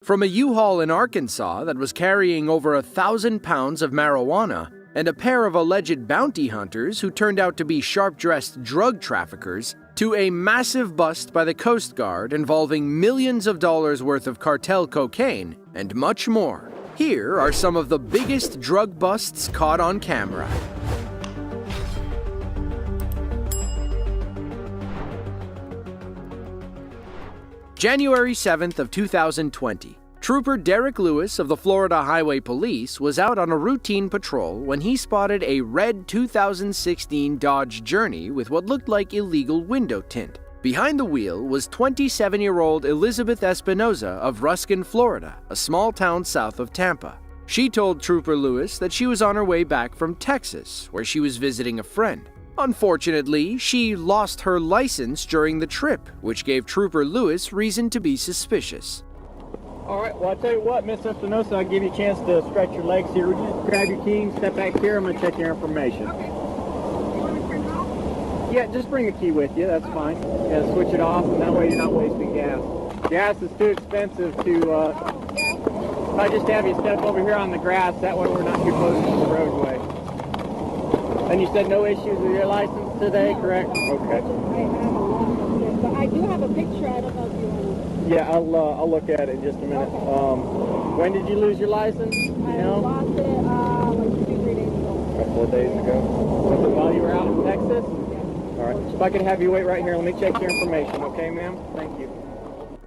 From a U-Haul in Arkansas that was carrying over 1,000 pounds of marijuana, and a pair of alleged bounty hunters who turned out to be sharp-dressed drug traffickers, to a massive bust by the Coast Guard involving millions of dollars worth of cartel cocaine, and much more. Here are some of the biggest drug busts caught on camera. January 7th of 2020. Trooper Derek Lewis of the Florida Highway Police was out on a routine patrol when he spotted a red 2016 Dodge Journey with what looked like illegal window tint. Behind the wheel was 27-year-old Elizabeth Espinoza of Ruskin, Florida, a small town south of Tampa. She told Trooper Lewis that she was on her way back from Texas, where she was visiting a friend. Unfortunately, she lost her license during the trip, which gave Trooper Lewis reason to be suspicious. All right, well, I'll tell you what, Miss Espinosa, I'll give you a chance to stretch your legs here. Would you just grab your key and step back here? I'm going to check your information. Okay. You want to turn it off? Yeah, just bring a key with you. That's fine. Yeah, switch it off, and that way you're not wasting gas. Gas is too expensive to, if I just have you step over here on the grass, that way we're not too close to the roadway. And you said no issues with your license today, correct? Okay. But I do have a picture. I don't know if you want to. Yeah, I'll look at it in just a minute. Okay. When did you lose your license? You know? I lost it like 2-3 days ago. 4 days ago. Was it while you were out in Texas? Yeah. All right. If I could have you wait right here, let me check your information, okay, ma'am? Thank you.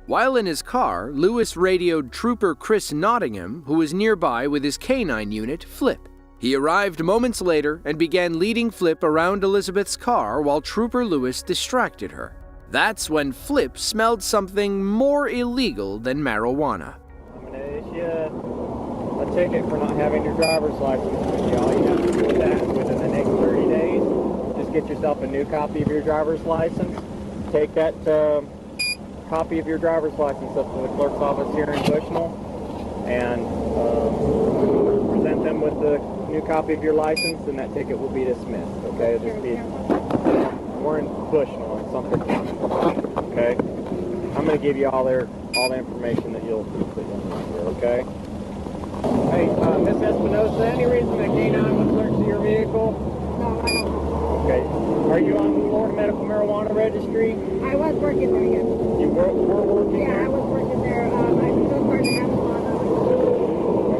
While in his car, Lewis radioed Trooper Chris Nottingham, who was nearby with his K-9 unit, Flip. He arrived moments later and began leading Flip around Elizabeth's car while Trooper Lewis distracted her. That's when Flip smelled something more illegal than marijuana. I'm going to issue a ticket for not having your driver's license with you. All you have to do with that is within the next 30 days, just get yourself a new copy of your driver's license. Take that copy of your driver's license up to the clerk's office here in Bushnell and present them with the new copy of your license, and that ticket will be dismissed. Okay, it'll just be. We're in Bushnell or something. Okay, I'm going to give you all the information that you'll need here. Okay. Hey, Miss Espinosa, any reason that K-9 would search your vehicle? No, I don't. Okay. Are you on the Florida Medical Marijuana Registry? I was working there, yes. You were working there? Yeah, I was working there. I'm still part of the Amazon.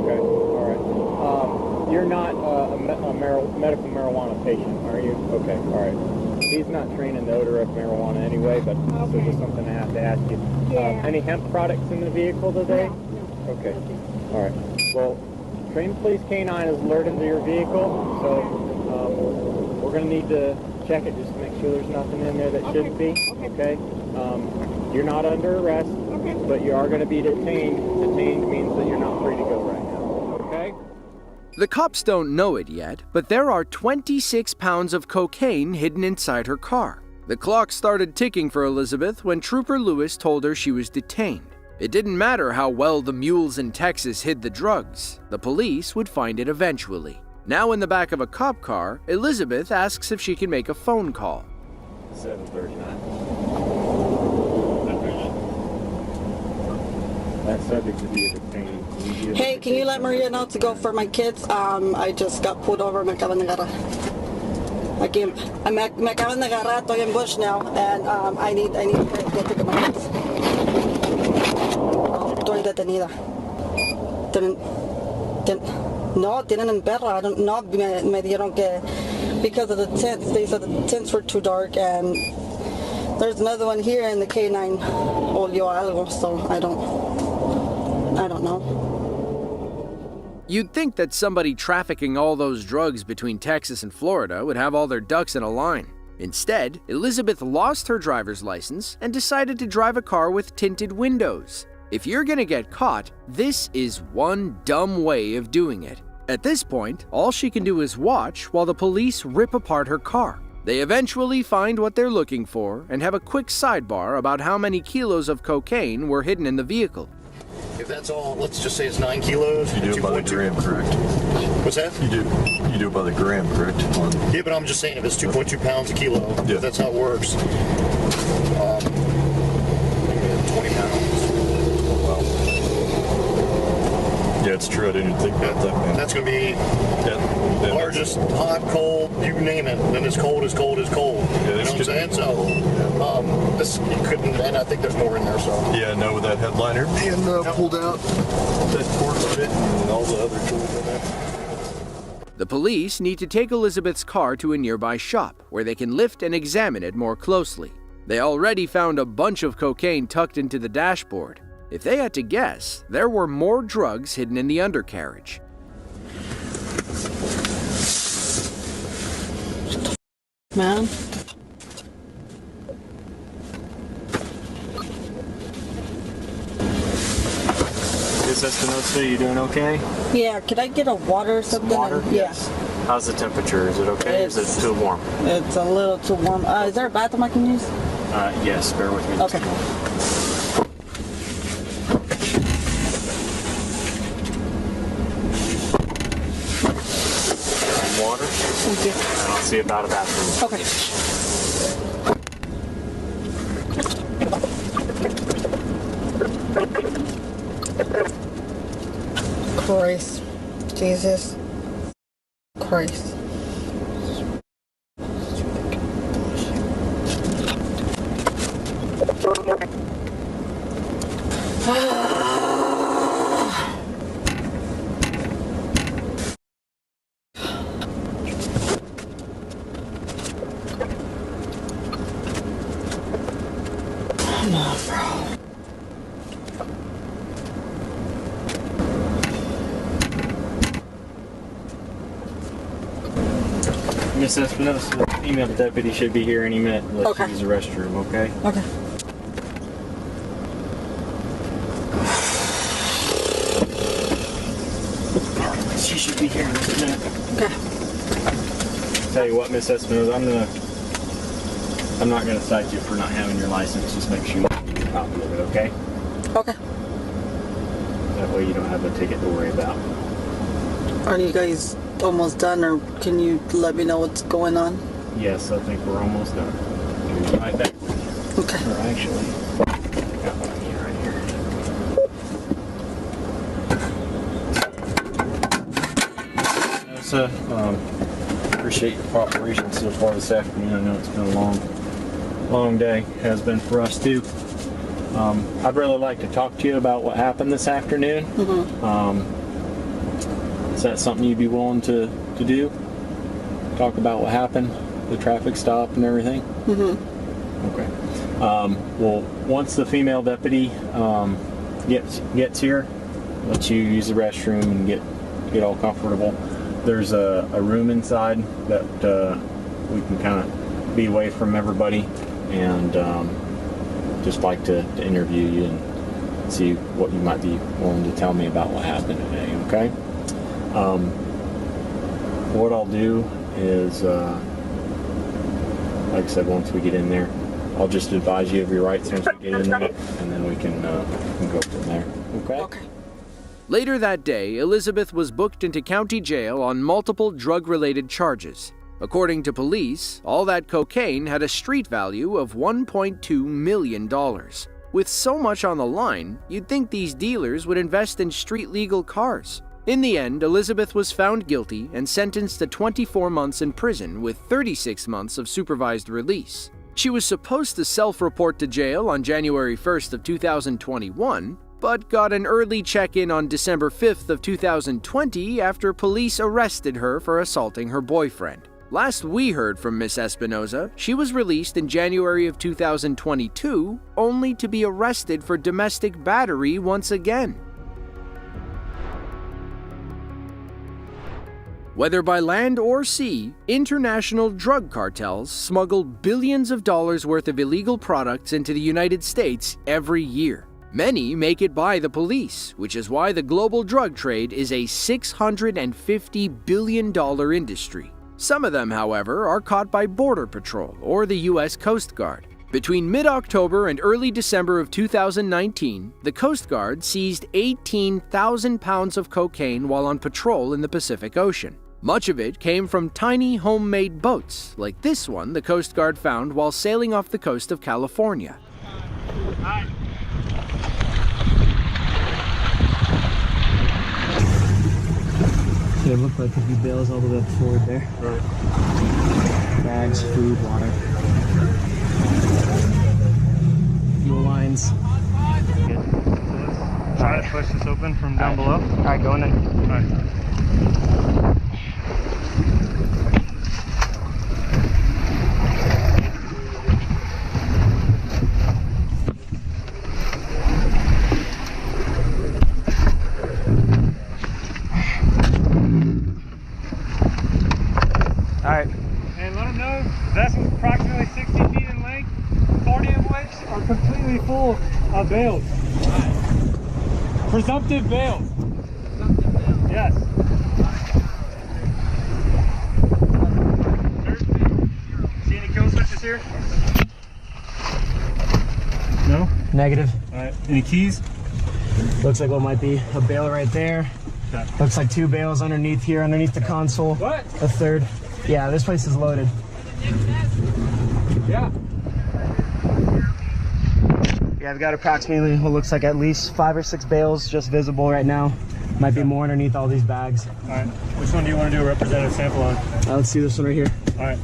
Okay, all right. You're not a medical marijuana patient, are you? Okay, all right. He's not trained in the odor of marijuana anyway, but Okay. this is just something I have to ask you. Yeah. Any hemp products in the vehicle today? No. Okay, all right. Well, Trained Police K-9 is alerted to your vehicle, so we're going to need to check it just to make sure there's nothing in there that shouldn't be. Okay. You're not under arrest, but you are going to be detained. Detained means that you're not free to go right now. Okay? The cops don't know it yet, but there are 26 pounds of cocaine hidden inside her car. The clock started ticking for Elizabeth when Trooper Lewis told her she was detained. It didn't matter how well the mules in Texas hid the drugs. The police would find it eventually. Now in the back of a cop car, Elizabeth asks if she can make a phone call. 739. That's subject to be detained. Hey, can you let Maria know to go for my kids? I just got pulled over. Me acaban de agarrar. Aquí, me acaban de agarrar. Estoy en Bush now, and I need to go pick up my kids. Estoy detenida. No, tienen en perra. I don't know. Me dijeron que because of the tents, they said the tents were too dark, and there's another one here, and the K9 olió algo, so I don't know. You'd think that somebody trafficking all those drugs between Texas and Florida would have all their ducks in a line. Instead, Elizabeth lost her driver's license and decided to drive a car with tinted windows. If you're gonna get caught, this is one dumb way of doing it. At this point, all she can do is watch while the police rip apart her car. They eventually find what they're looking for and have a quick sidebar about how many kilos of cocaine were hidden in the vehicle. If that's all, let's just say it's 9 kilos. You do it by the gram, correct? What's that? You do it by the gram, correct? Yeah, but I'm just saying if it's 2.2 pounds a kilo, yeah. If that's how it works. 20 pounds. Oh, wow. Yeah, it's true. I didn't even think about that, man. That's going to be Yeah. largest, hot, cold, you name it. Then as cold as cold is cold. Yeah, You know this what I'm saying? could- So, this, you couldn't, and I think there's more in there, so. Yeah, no, with that headliner being pulled out, that cord bit, and all the other tools in there. The police need to take Elizabeth's car to a nearby shop where they can lift and examine it more closely. They already found a bunch of cocaine tucked into the dashboard. If they had to guess, there were more drugs hidden in the undercarriage. Man. Miss Espinosa, you doing okay? Yeah, could I get a water or something? Water? Yeah. How's the temperature? Is it okay? Is it too warm? It's a little too warm. Is there a bathroom I can use? Yes, bear with me. Okay. Water? Thank you. And I'll see about a bathroom. Okay. Christ. Jesus. Christ. Come on, bro. Miss Espinosa, female deputy should be here any minute. Let's Okay. use the restroom, okay? Okay. She should be here in a minute. Okay. Tell you what, Miss Espinosa, I'm not gonna cite you for not having your license. Just make sure you get a copy of it, okay? Okay. That way you don't have a ticket to worry about. Are you guys almost done, or can you let me know what's going on? Yes, I think we're almost done. We'll be right back. Okay. Or actually, got one here, right here. So, appreciate your cooperation so far this afternoon. I know it's been a long day. Has been for us too. I'd really like to talk to you about what happened this afternoon. Is that something you'd be willing to do? Talk about what happened, the traffic stop and everything? Okay. Well, once the female deputy gets here, let you use the restroom and get all comfortable. There's a room inside that we can kind of be away from everybody, and just like to interview you and see what you might be willing to tell me about what happened today, okay? What I'll do is, like I said, once we get in there, I'll just advise you of your rights once we get in there, and then we can go from there, okay? Okay. Later that day, Elizabeth was booked into county jail on multiple drug-related charges. According to police, all that cocaine had a street value of $1.2 million. With so much on the line, you'd think these dealers would invest in street-legal cars. In the end, Elizabeth was found guilty and sentenced to 24 months in prison with 36 months of supervised release. She was supposed to self-report to jail on January 1st of 2021, but got an early check-in on December 5th of 2020 after police arrested her for assaulting her boyfriend. Last we heard from Miss Espinosa, she was released in January of 2022, only to be arrested for domestic battery once again. Whether by land or sea, international drug cartels smuggle billions of dollars worth of illegal products into the United States every year. Many make it by the police, which is why the global drug trade is a $650 billion industry. Some of them, however, are caught by Border Patrol or the U.S. Coast Guard. Between mid-October and early December of 2019, the Coast Guard seized 18,000 pounds of cocaine while on patrol in the Pacific Ocean. Much of it came from tiny homemade boats, like this one the Coast Guard found while sailing off the coast of California. It looked like there'd be bales all the way up forward there. Right. Bags, food, water. Fuel lines. Good. So let's try to push this open from down below. Alright, going in. Alright. Alright. And let them know the vessel's approximately 60 feet in length, 40 of which are completely full of bales. Presumptive bales. Yes. See any kill switches here? No? Negative. Alright. Any keys? Looks like what might be a bale right there. Okay. Looks like 2 bales underneath here, underneath the console. What? A third. Yeah, this place is loaded. Yeah. Yeah, I've got approximately what looks like at least 5 or 6 bales just visible right now. Might be more underneath all these bags. Alright. Which one do you want to do a representative sample on? Let's see this one right here. Alright.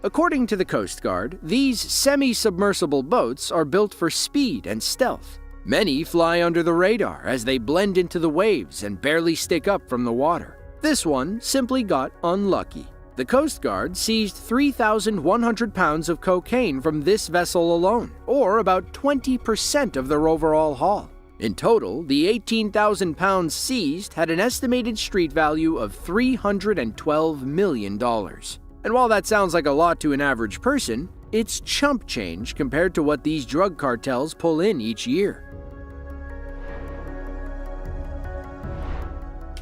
According to the Coast Guard, these semi-submersible boats are built for speed and stealth. Many fly under the radar as they blend into the waves and barely stick up from the water. This one simply got unlucky. The Coast Guard seized 3,100 pounds of cocaine from this vessel alone, or about 20% of their overall haul. In total, the 18,000 pounds seized had an estimated street value of $312 million. And while that sounds like a lot to an average person, it's chump change compared to what these drug cartels pull in each year.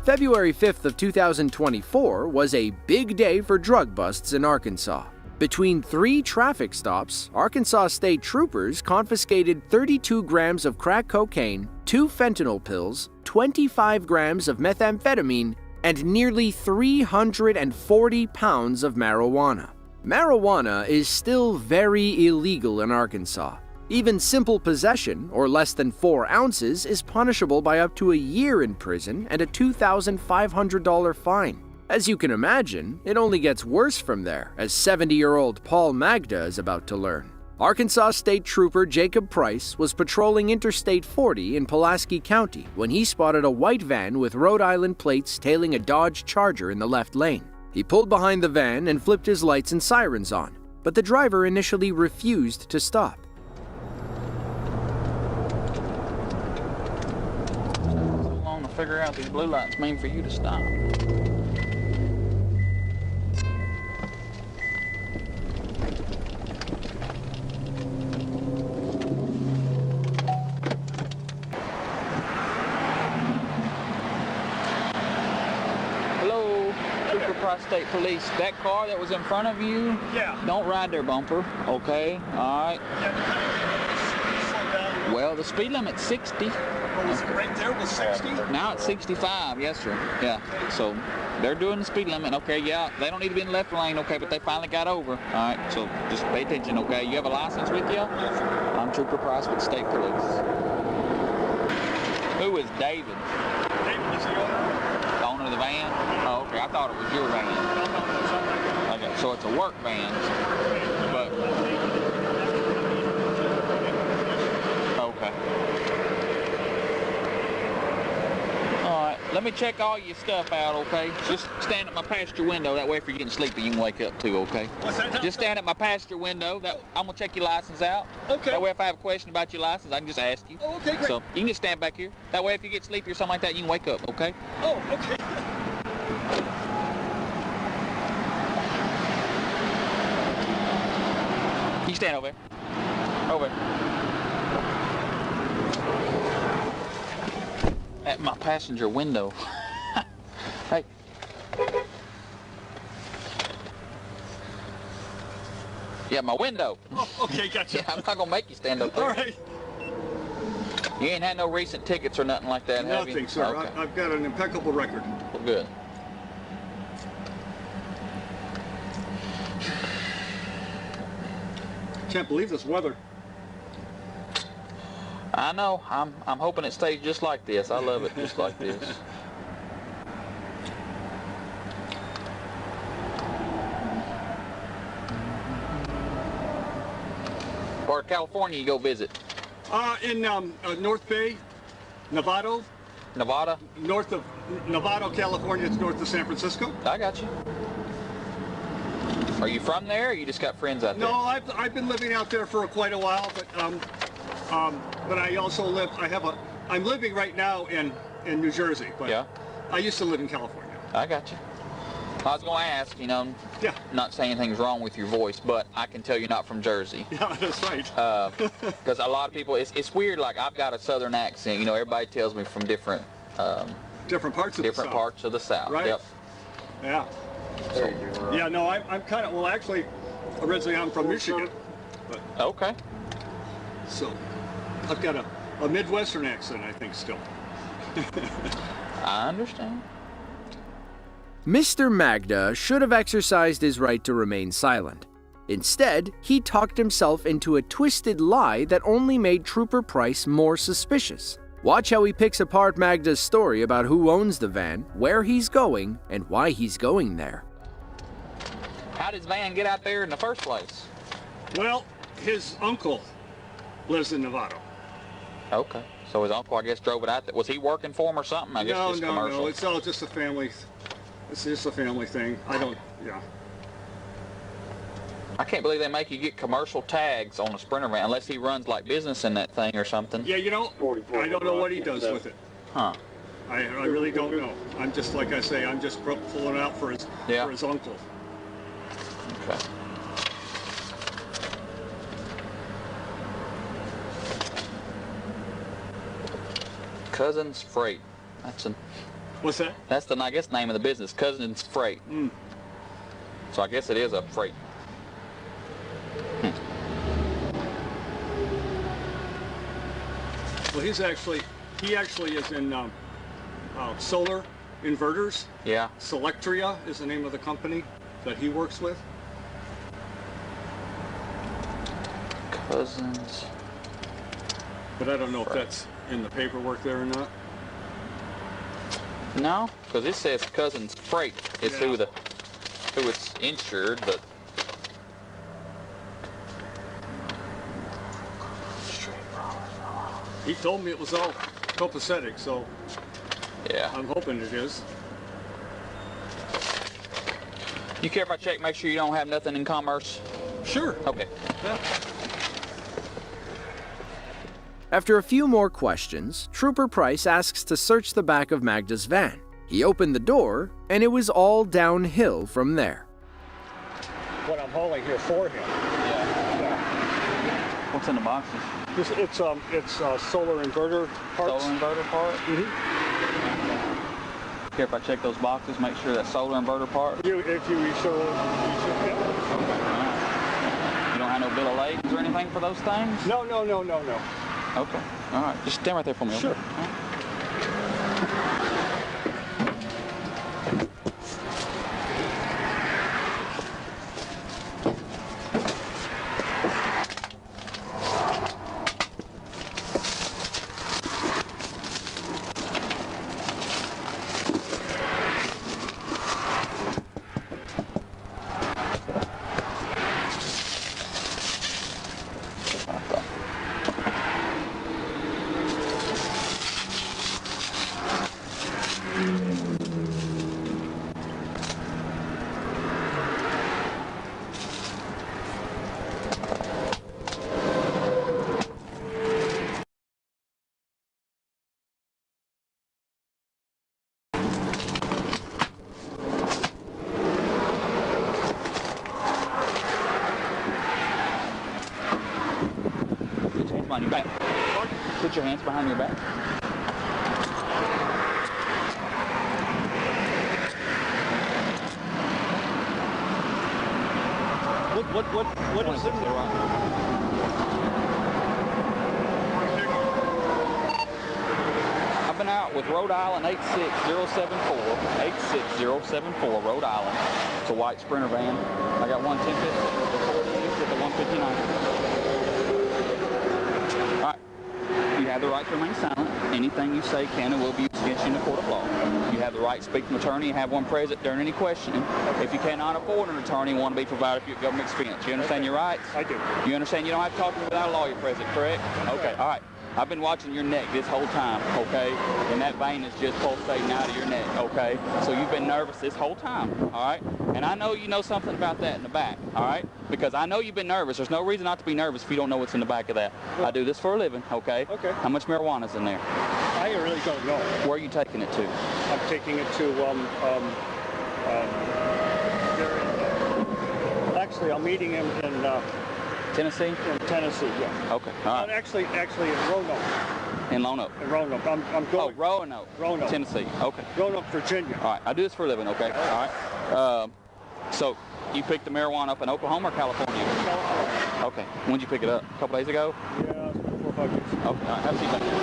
February 5th of 2024 was a big day for drug busts in Arkansas. Between 3 traffic stops, Arkansas state troopers confiscated 32 grams of crack cocaine, 2 fentanyl pills, 25 grams of methamphetamine, and nearly 340 pounds of marijuana. Marijuana is still very illegal in Arkansas. Even simple possession, or less than 4 ounces, is punishable by up to a year in prison and a $2,500 fine. As you can imagine, it only gets worse from there, as 70-year-old Paul Magda is about to learn. Arkansas State Trooper Jacob Price was patrolling Interstate 40 in Pulaski County when he spotted a white van with Rhode Island plates tailing a Dodge Charger in the left lane. He pulled behind the van and flipped his lights and sirens on, but the driver initially refused to stop. So long to figure out these blue lights mean for you to stop. State Police, that car that was in front of you, don't ride their bumper, okay? All right. Well, the speed limit's 60. Right there was 60? Now it's 65, yes sir. Yeah, so they're doing the speed limit, okay, yeah. They don't need to be in the left lane, okay, but they finally got over. All right, so just pay attention, okay? You have a license with you? Yes, sir. I'm Trooper Price with State Police. Who is David? David is the owner. The owner of the van? Oh, okay, I thought it was your van. Okay, so it's a work van, but... Okay. All right, let me check all your stuff out, okay? Just stand at my passenger window, that way if you're getting sleepy, you can wake up too, okay? What's that? Just stand at my passenger window, I'm gonna check your license out. Okay. That way if I have a question about your license, I can just ask you. Oh, okay, great. So you can just stand back here. That way if you get sleepy or something like that, you can wake up, okay? Oh, okay. You stand over there. Over there. At my passenger window. Hey. Yeah, my window. Oh, okay, gotcha. Yeah, I'm not gonna make you stand up there. All right. You ain't had no recent tickets or nothing like that, have you? Nothing, sir. Okay. I've got an impeccable record. Well, good. Can't believe this weather. I know. I'm hoping it stays just like this. I love it just like this. of California you go visit? In North Bay, Novato, Nevada? north of Novato, California. It's north of San Francisco. I got you. Are you from there, or you just got friends out there? No, I've been living out there for quite a while, but I also live. I'm living right now in New Jersey, but Yeah. I used to live in California. I got you. I was going to ask, you know, Yeah. not saying anything's wrong with your voice, but I can tell you're not from Jersey. Yeah, that's right. Because a lot of people, it's weird, like I've got a southern accent, you know, everybody tells me from different different parts of the South. parts of the South. Right. Yep. Yeah. Yeah, no, I'm kind of, well, actually, originally I'm from Michigan, but Okay. so I've got a Midwestern accent, I think, still. I understand. Mr. Magda should have exercised his right to remain silent. Instead, he talked himself into a twisted lie that only made Trooper Price more suspicious. Watch how he picks apart Magda's story about who owns the van, where he's going, and why he's going there. How did his van get out there in the first place? Well, his uncle lives in Novato. Okay. So his uncle, I guess, drove it out there. Was he working for him or something? I guess just commercial. No, it's all just a family. It's just a family thing. Yeah. I can't believe they make you get commercial tags on a Sprinter van unless he runs like business in that thing or something. Yeah, you know, I don't know what he does with it. Huh. I really don't know. I'm just, like I say, I'm just pulling it out for his uncle. Okay. Cousins Freight. What's that? That's the, I guess, name of the business, Cousins Freight. So I guess it is a freight. Well, he actually is in solar inverters. Yeah. Selectria is the name of the company that he works with. Cousins. But I don't know if that's in the paperwork there or not. No, because it says Cousins Freight. It's who it's insured, but He told me it was all copacetic, so yeah. I'm hoping it is. You care if I check, make sure you don't have nothing in commerce? Sure. Okay. Yeah. After a few more questions, Trooper Price asks to search the back of Magda's van. He opened the door, and it was all downhill from there. What I'm hauling here for him. Yeah. What's in the boxes? It's solar inverter parts. Solar inverter part? Mm-hmm. Care if I check those boxes, make sure that solar inverter part? If you should, yeah. You don't have no bill of ladings or anything for those things? No. Okay. All right. Just stand right there for me. Sure. Okay? All right. Behind your back. Put your hands behind your back. What is it? I've been out with Rhode Island 86074, Rhode Island. It's a white Sprinter van. I got one 1050 with the 159. All right. You have the right to remain silent. Anything you say can and will be used against you in the court of law. You have the right to speak to an attorney and have one present during any questioning. If you cannot afford an attorney, one to be provided for your government expense. You understand your rights? I do. You understand you don't have to talk to me without a lawyer present, correct? Okay, all right. I've been watching your neck this whole time, okay? And that vein is just pulsating out of your neck, okay? So you've been nervous this whole time, all right? And I know you know something about that in the back, all right? Because I know you've been nervous. There's no reason not to be nervous if you don't know what's in the back of that. I do this for a living, okay? Okay. How much marijuana's in there? I really don't know. Where are you taking it to? I'm taking it to, actually, I'm meeting him in Tennessee? In Tennessee, yeah. Okay, all right. Actually in Roanoke. In Roanoke? In Roanoke. I'm going. Oh, Roanoke. Roanoke. Tennessee, okay. Roanoke, Virginia. All right, I do this for a living, okay? All right. So you picked the marijuana up in Oklahoma or California? California. Okay. When did you pick it up? A couple days ago? Yeah, 4 or 5 days. Okay, all right. Have a seat back there.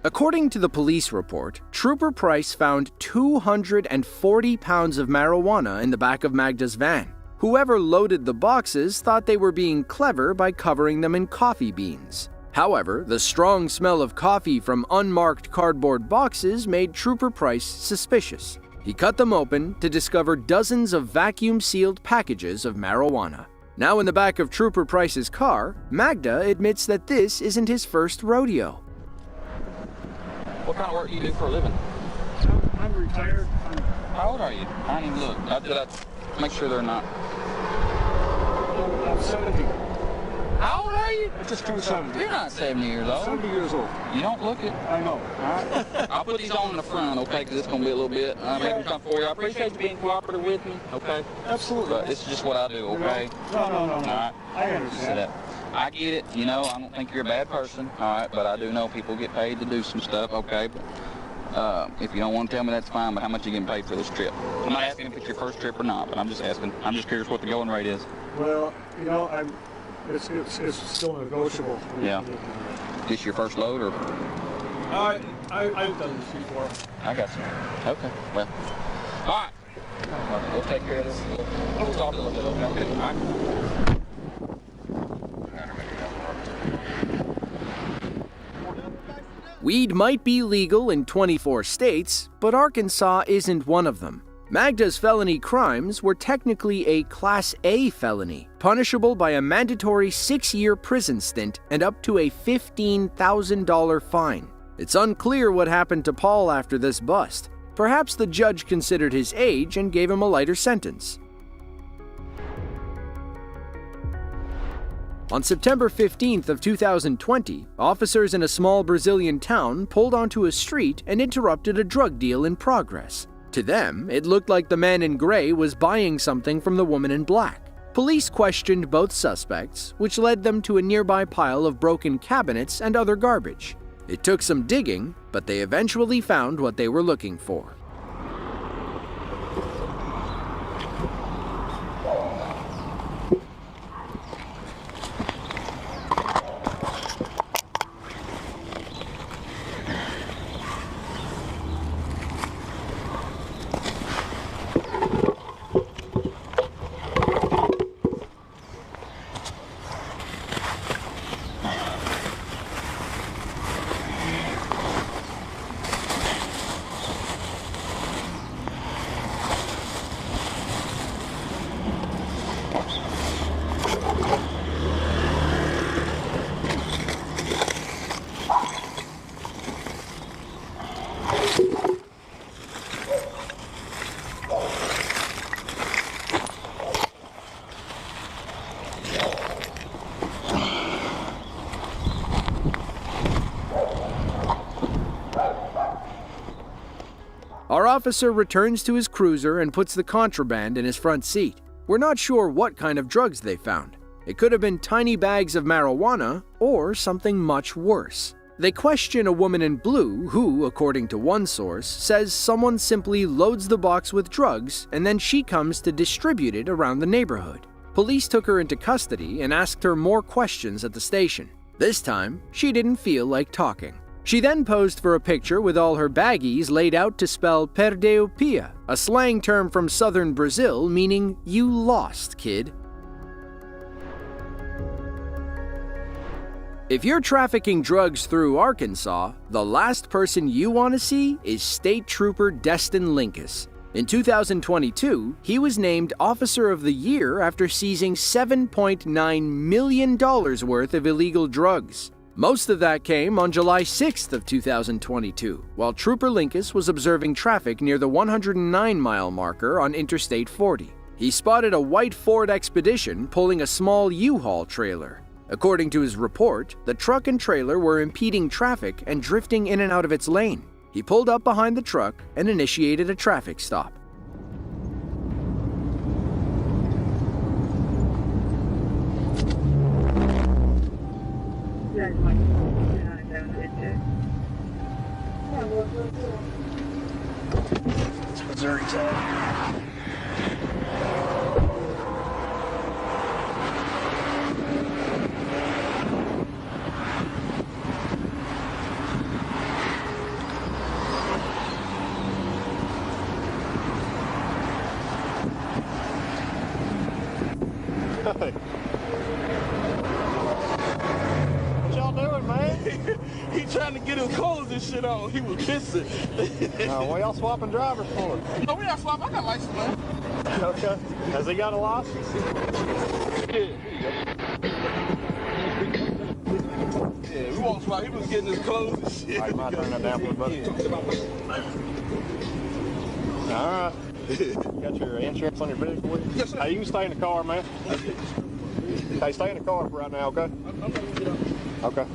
According to the police report, Trooper Price found 240 pounds of marijuana in the back of Magda's van. Whoever loaded the boxes thought they were being clever by covering them in coffee beans. However, the strong smell of coffee from unmarked cardboard boxes made Trooper Price suspicious. He cut them open to discover dozens of vacuum-sealed packages of marijuana. Now in the back of Trooper Price's car, Magda admits that this isn't his first rodeo. What kind of work do you do for a living? I'm retired. How old are you? I didn't even look. I make sure they're not. I'm 70. How old are you? I just turned 70. You're not 70 years old. 70 years old. You don't look it. I know. All right. I'll put these on in the front, okay, because it's going to be a little bit. Make them come for you. I appreciate you being cooperative with me, okay? Absolutely. But this is just what I do, okay? No. All right. I understand. Sit up. I get it, you know, I don't think you're a bad person, all right, but I do know people get paid to do some stuff, okay? But if you don't want to tell me, that's fine, but how much are you getting paid for this trip? I'm not asking if it's your first trip or not, but I'm just asking. I'm just curious what the going rate is. Well, you know, it's still negotiable. Yeah. This your first load, or? I've done this before. I got you. Okay, well, all right. We'll take care of this. We'll talk a little bit, okay? All right. Weed might be legal in 24 states, but Arkansas isn't one of them. Magda's felony crimes were technically a Class A felony, punishable by a mandatory 6-year prison stint and up to a $15,000 fine. It's unclear what happened to Paul after this bust. Perhaps the judge considered his age and gave him a lighter sentence. On September 15th of 2020, officers in a small Brazilian town pulled onto a street and interrupted a drug deal in progress. To them, it looked like the man in gray was buying something from the woman in black. Police questioned both suspects, which led them to a nearby pile of broken cabinets and other garbage. It took some digging, but they eventually found what they were looking for. Our officer returns to his cruiser and puts the contraband in his front seat. We're not sure what kind of drugs they found. It could have been tiny bags of marijuana or something much worse. They question a woman in blue who, according to one source, says someone simply loads the box with drugs and then she comes to distribute it around the neighborhood. Police took her into custody and asked her more questions at the station. This time, she didn't feel like talking. She then posed for a picture with all her baggies laid out to spell perdeu pia, a slang term from southern Brazil meaning "you lost, kid." If you're trafficking drugs through Arkansas, the last person you want to see is State Trooper Destin Linkus. In 2022, he was named Officer of the Year after seizing $7.9 million worth of illegal drugs. Most of that came on July 6th of 2022, while Trooper Linkus was observing traffic near the 109-mile marker on Interstate 40. He spotted a white Ford Expedition pulling a small U-Haul trailer. According to his report, the truck and trailer were impeding traffic and drifting in and out of its lane. He pulled up behind the truck and initiated a traffic stop. Missouri tag. What y'all doing, man? He trying to get his clothes and shit on. He was pissing. What y'all swapping drivers for? No, we not swapping. I got license, man. Okay. Has he got a license? Yeah, we won't swap. He was getting his clothes and shit. All right, might turn that down for a bit. All right. You got your insurance on your vehicle with you? Yes, sir. Hey, you can stay in the car, man. Hey, stay in the car for right now, okay? Okay.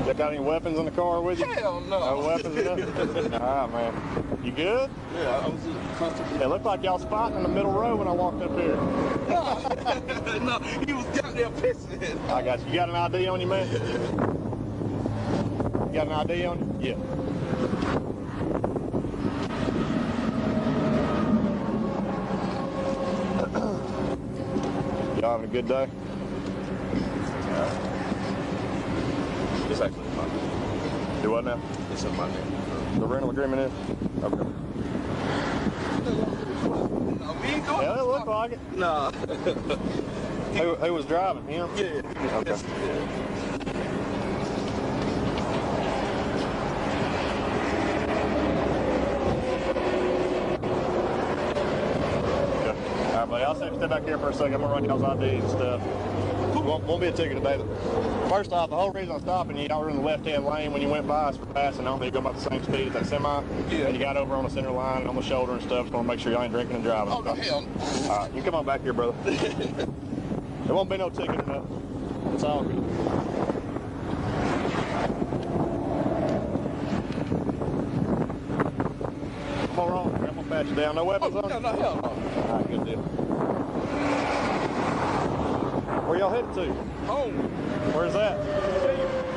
You got any weapons in the car with you? Hell no. No weapons in it? All right, man. You good? Yeah, I was just comfortable. It looked like y'all was fighting in the middle row when I walked up here. No, he was down there pissing. I got you. You got an ID on you, man? You got an ID on you? Yeah. Y'all having a good day? It's actually my name. Do what now? It's in my name. The rental agreement is? Okay. No, we ain't going. Yeah, it looked like it. Nah. Who was driving? Him? Yeah. Okay. All right, buddy. I'll stay back here for a second. I'm gonna run y'all's ID and stuff. Won't be a ticket today. First off, the whole reason I'm stopping you, y'all were in the left-hand lane when you went by us for passing. I don't think you go about the same speed as that semi. Yeah. And you got over on the center line and on the shoulder and stuff. Just want to make sure y'all ain't drinking and driving. Oh, no, hell no. All right, you come on back here, brother. There won't be no ticket or nothing. It's all good. Come on, wrong. I'm gonna pat you down. No weapons on? No, hell no. All right, good deal. Where y'all headed to? Home. Where's that?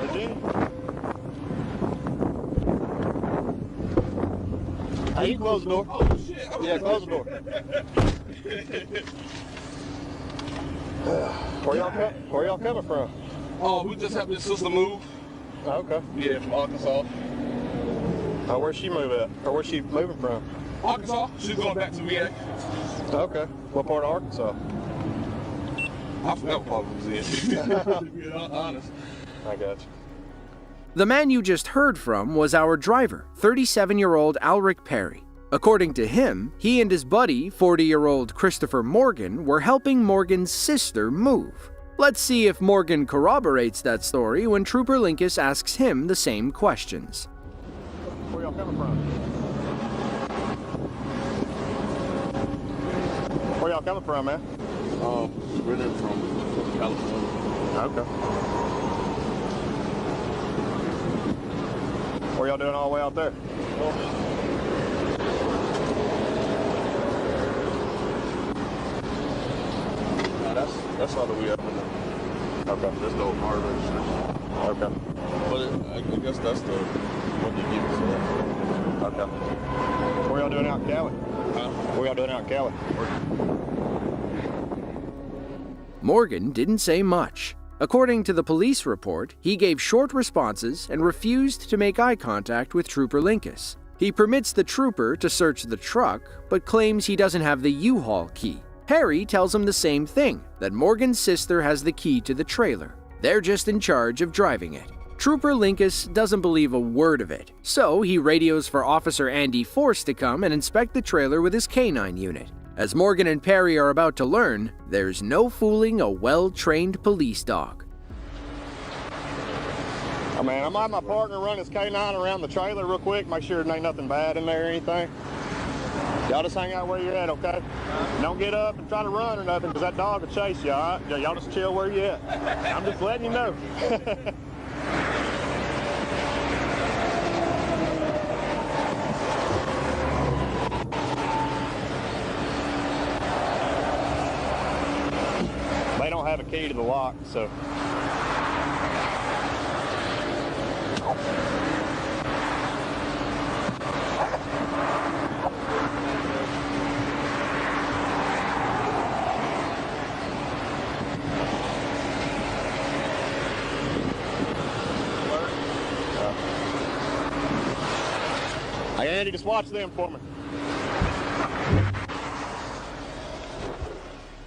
Virginia. Hey, you close the door. Oh, shit. Yeah, close the door. Where y'all coming from? Oh, we just helped this sister move. Oh, okay. Yeah, from Arkansas. Where's she moving at? Or where's she moving from? Arkansas? She's going back to React. Okay. What part of Arkansas? I forgot what part it was in. To be honest. I got you. The man you just heard from was our driver, 37-year-old Alric Perry. According to him, he and his buddy, 40-year-old Christopher Morgan, were helping Morgan's sister move. Let's see if Morgan corroborates that story when Trooper Linkus asks him the same questions. Where y'all coming from? Where y'all coming from, man? Really from California. Okay. What y'all doing all the way out there? That's all that we have in there. Okay. There's no hard registration. Okay. But I guess that's the what they give us. Okay. What y'all doing out in Cali? Huh? What y'all doing out in Cali? Morgan didn't say much. According to the police report, he gave short responses and refused to make eye contact with Trooper Linkus. He permits the trooper to search the truck, but claims he doesn't have the U-Haul key. Perry tells him the same thing, that Morgan's sister has the key to the trailer. They're just in charge of driving it. Trooper Linkus doesn't believe a word of it, so he radios for Officer Andy Force to come and inspect the trailer with his K-9 unit. As Morgan and Perry are about to learn, there's no fooling a well-trained police dog. I mean, I'm having my partner run his K9 around the trailer real quick, make sure there ain't nothing bad in there or anything. Y'all just hang out where you're at, okay? Don't get up and try to run or nothing, because that dog will chase you, all right? Y'all just chill where you at. I'm just letting you know. They don't have a key to the lock, so. Hey, Andy, just watch them for me.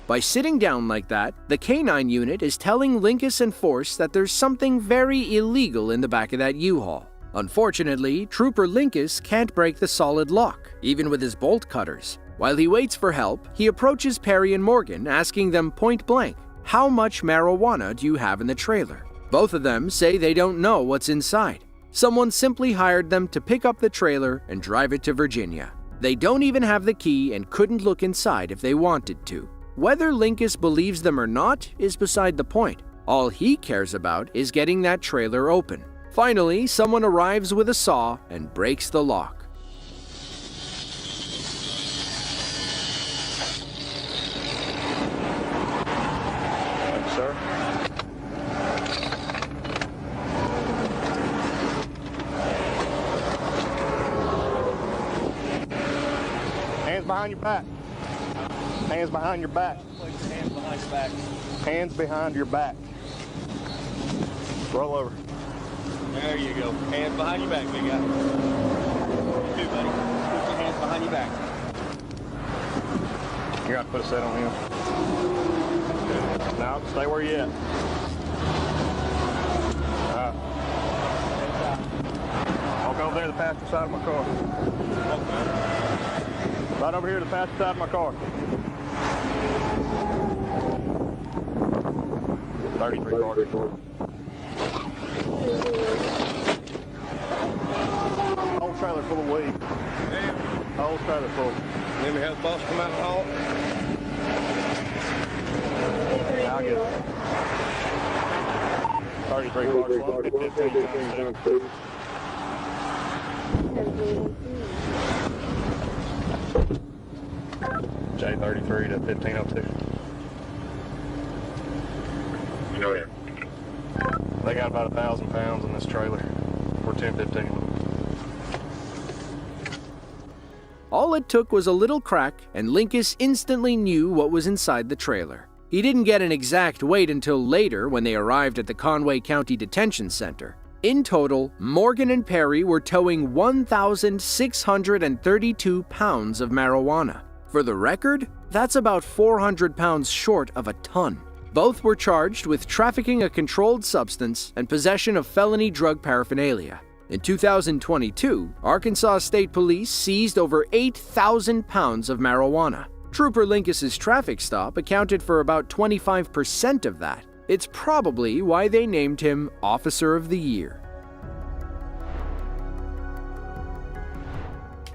By sitting down like that, the K-9 unit is telling Linkus and Force that there's something very illegal in the back of that U-Haul. Unfortunately, Trooper Linkus can't break the solid lock, even with his bolt cutters. While he waits for help, he approaches Perry and Morgan, asking them point blank, "How much marijuana do you have in the trailer?" Both of them say they don't know what's inside. Someone simply hired them to pick up the trailer and drive it to Virginia. They don't even have the key and couldn't look inside if they wanted to. Whether Linkus believes them or not is beside the point. All he cares about is getting that trailer open. Finally, someone arrives with a saw and breaks the lock. Thank you, sir. Hands behind your back. Hands behind your back. Hands behind your back. Hands behind your back. Roll over. There you go. Hands behind your back, big guy. You too, buddy. Put your hands behind your back. You're going to put a set on him. Now, stay where you at. All right. I'll go over there to the passenger side of my car. Right over here to the passenger side of my car. 33 car. Whole trailer full of weed. Damn. Whole trailer full. Let me have the boss come out and haul. I'll get it. 33 cars. 15 times. J33 to 1502. Oh, yeah. They got about 1,000 pounds in this trailer. We're 1015. All it took was a little crack, and Linkus instantly knew what was inside the trailer. He didn't get an exact weight until later when they arrived at the Conway County Detention Center. In total, Morgan and Perry were towing 1,632 pounds of marijuana. For the record, that's about 400 pounds short of a ton. Both were charged with trafficking a controlled substance and possession of felony drug paraphernalia. In 2022, Arkansas State Police seized over 8,000 pounds of marijuana. Trooper Linkus's traffic stop accounted for about 25% of that. It's probably why they named him Officer of the Year.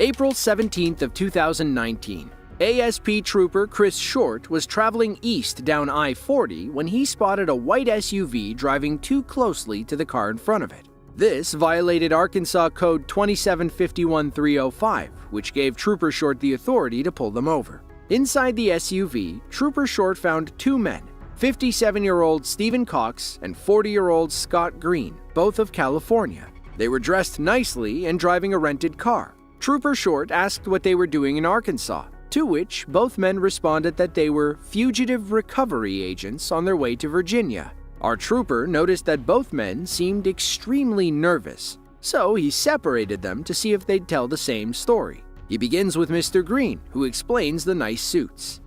April 17th of 2019. ASP Trooper Chris Short was traveling east down I-40 when he spotted a white SUV driving too closely to the car in front of it. This violated Arkansas Code 2751305, which gave Trooper Short the authority to pull them over. Inside the SUV, Trooper Short found two men, 57-year-old Stephen Cox and 40-year-old Scott Green, both of California. They were dressed nicely and driving a rented car. Trooper Short asked what they were doing in Arkansas, to which both men responded that they were fugitive recovery agents on their way to Virginia. Our trooper noticed that both men seemed extremely nervous, So he separated them to see if they'd tell the same story. He begins with Mr. Green, who explains the nice suits.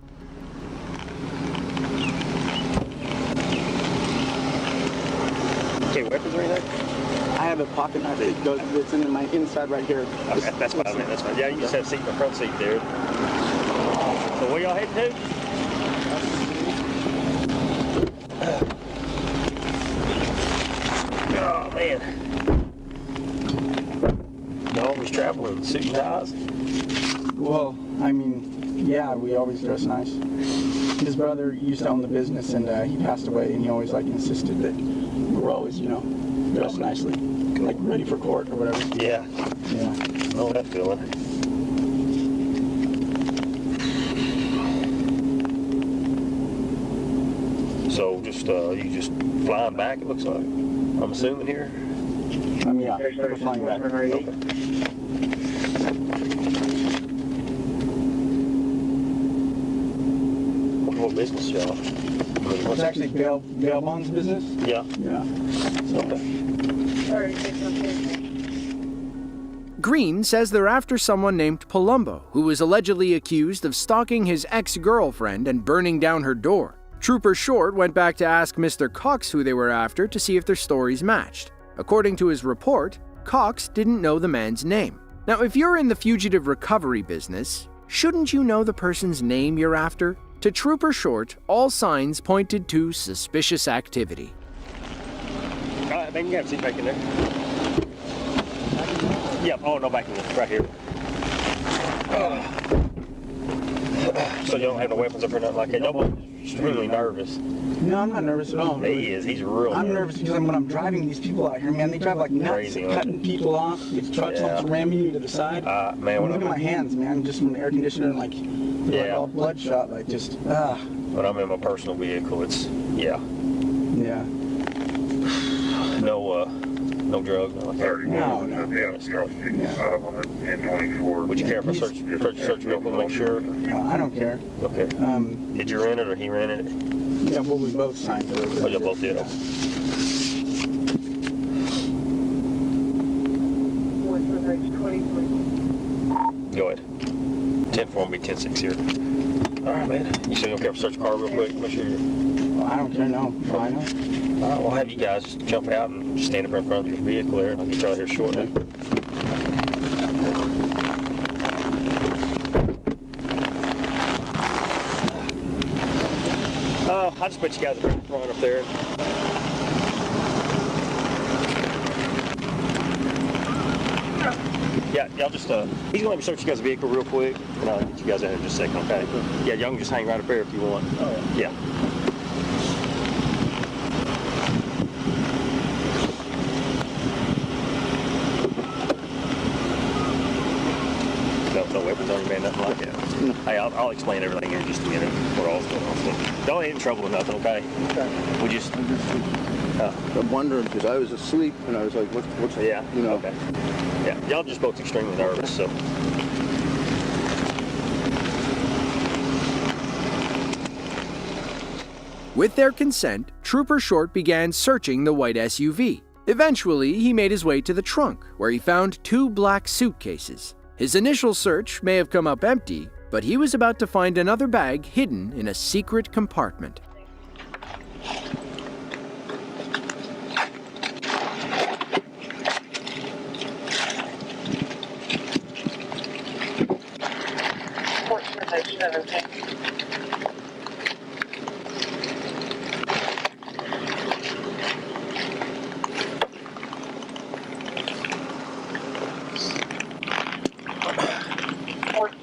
Okay, weapons or anything? I have a pocket knife. It's in my inside right here. Okay, that's what I meant. That's fine. Yeah, you just have a seat in the front seat there. So where y'all heading to? Oh man. You always traveling in suit and ties? Well, I mean, yeah, we always dress nice. His brother used to own the business, and he passed away, and he always insisted that we're always, dressed nicely, like ready for court or whatever. Yeah. Yeah. I know that feeling. So you just flying back, it looks like. I'm assuming here? Yeah, we're flying back. Okay. What business, y'all? It's actually bail bonds business. Yeah. Yeah. Green says they're after someone named Palumbo, who was allegedly accused of stalking his ex-girlfriend and burning down her door. Trooper Short went back to ask Mr. Cox who they were after to see if their stories matched. According to his report, Cox didn't know the man's name. Now, if you're in the fugitive recovery business, shouldn't you know the person's name you're after? To Trooper Short, all signs pointed to suspicious activity. I think you have a seat back in there. Yep, oh no, back in there, right here. So you don't have no weapons up here, nothing like that? Nobody's extremely nervous. No, I'm not nervous at all. He is, he's real I'm nervous because when I'm driving these people out here, man, they drive like nuts, crazy, cutting people off, these trucks ramming you to the side. Man, look at my hands, man, just from the air conditioner, like all bloodshot, When I'm in my personal vehicle, it's, Yeah. No drugs, no. Would you care if I search real quick to make sure? I don't care. Okay. Did you rent it or he rented it? Yeah, well, we both signed it. Oh, you both did? Go ahead. 10-4 will be 10-6 here. All right, man. You still don't care if I search the car real quick? Make sure you're... I don't care, no. Fine. All right, we'll have you guys just jump out and just stand up in front of your vehicle there, and I'll get you out here shortly. I'll just put you guys in front up there. Yeah, y'all just, he's gonna let me search you guys' vehicle real quick, and I'll get you guys out here in just a second, okay? Yeah, y'all can just hang right up there if you want. Oh, yeah. No weapons on you, man, nothing like that. Hey, I'll explain everything here in just a minute. What all's going on. So don't get in trouble with nothing, okay? Okay. We just... I'm wondering, because I was asleep, and I was like, what's yeah, okay. Yeah, y'all just both extremely nervous, so... With their consent, Trooper Short began searching the white SUV. Eventually, he made his way to the trunk, where he found 2 black suitcases. His initial search may have come up empty, but he was about to find another bag hidden in a secret compartment.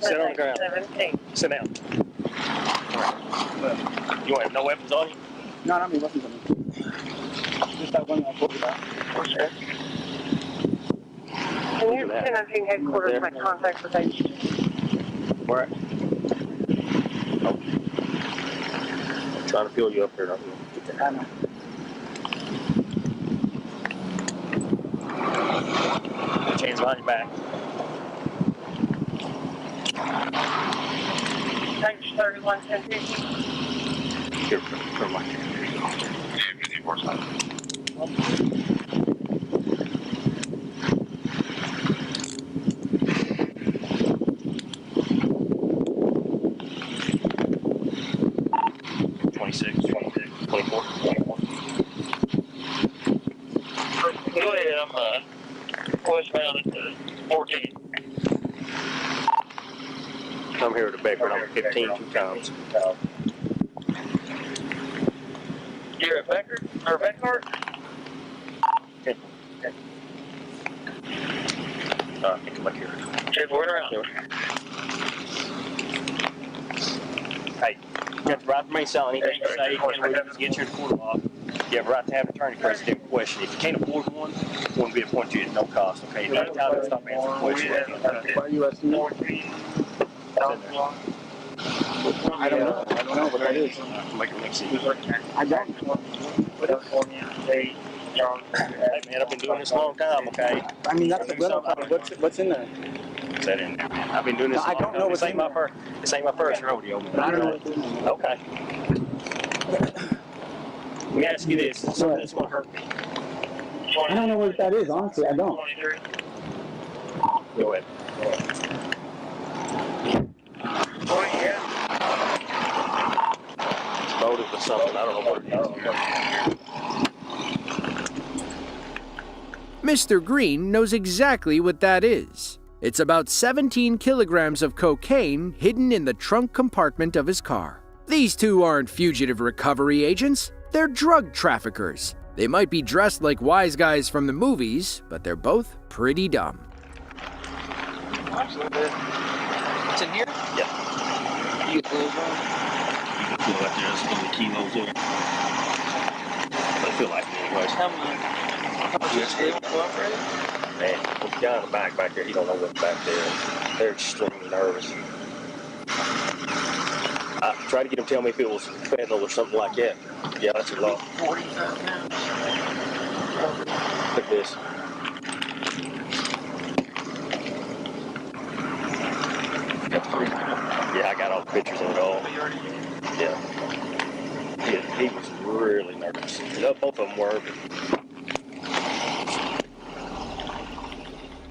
Sit on the ground. Sit down. You want to have no weapons on you? No, not any weapons on me. Just that one I told you about. For sure. Can you send us in headquarters my contact with HQ? Where? Oh. I'm trying to fill you up here, don't you? Get the hammer. Chains behind your back. Thanks, 311050. Here, from my hand. Here you go. 54 side. 26, 24. Go ahead, I'm westbound at 14. I'm here at Beckford. I'm 15 2 times. You're at Becker? Or Beckford? Okay. Come back here. Check going around. Hey, you got the right for me, so anything you say, and we just get you to court off. You have a right to have an attorney present to question. If you can't afford one, one will be appointed to you at no cost. Okay, you don't tell them to stop answering questions. Why USD? I don't know what that is. Make it make sense. I don't. Hey man, I've been doing this a long time, okay? I mean, that's what's in there? What's that in there, man? I've been doing this a long time. This ain't my first rodeo, man. I don't know what's in there. Okay. Let me ask you this. Something that's going to hurt me. I don't know what that is, honestly. I don't. Go ahead. It's motive or something. I don't know what it is. Mr. Green knows exactly what that is. It's about 17 kilograms of cocaine hidden in the trunk compartment of his car. These two aren't fugitive recovery agents, they're drug traffickers. They might be dressed like wise guys from the movies, but they're both pretty dumb. It's in here? Yeah. You get those on? You can feel like there's so many kilos there. I feel like it anyways. How much is it? Man, the guy in the back there, he don't know what's back there. They're extremely nervous. I tried to get him to tell me if it was fentanyl or something like that. Yeah, that's a lot. 45 pounds. Look at this. Yeah, I got all the pictures of it all. Yeah. He was really nervous. Both of them were.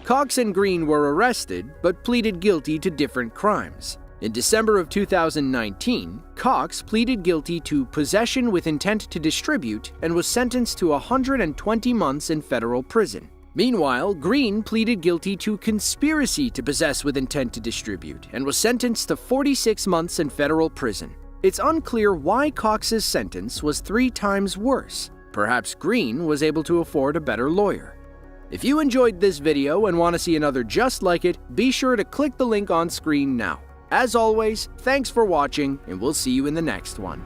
Cox and Green were arrested, but pleaded guilty to different crimes. In December of 2019, Cox pleaded guilty to possession with intent to distribute and was sentenced to 120 months in federal prison. Meanwhile, Green pleaded guilty to conspiracy to possess with intent to distribute and was sentenced to 46 months in federal prison. It's unclear why Cox's sentence was 3 times worse. Perhaps Green was able to afford a better lawyer. If you enjoyed this video and want to see another just like it, be sure to click the link on screen now. As always, thanks for watching, and we'll see you in the next one.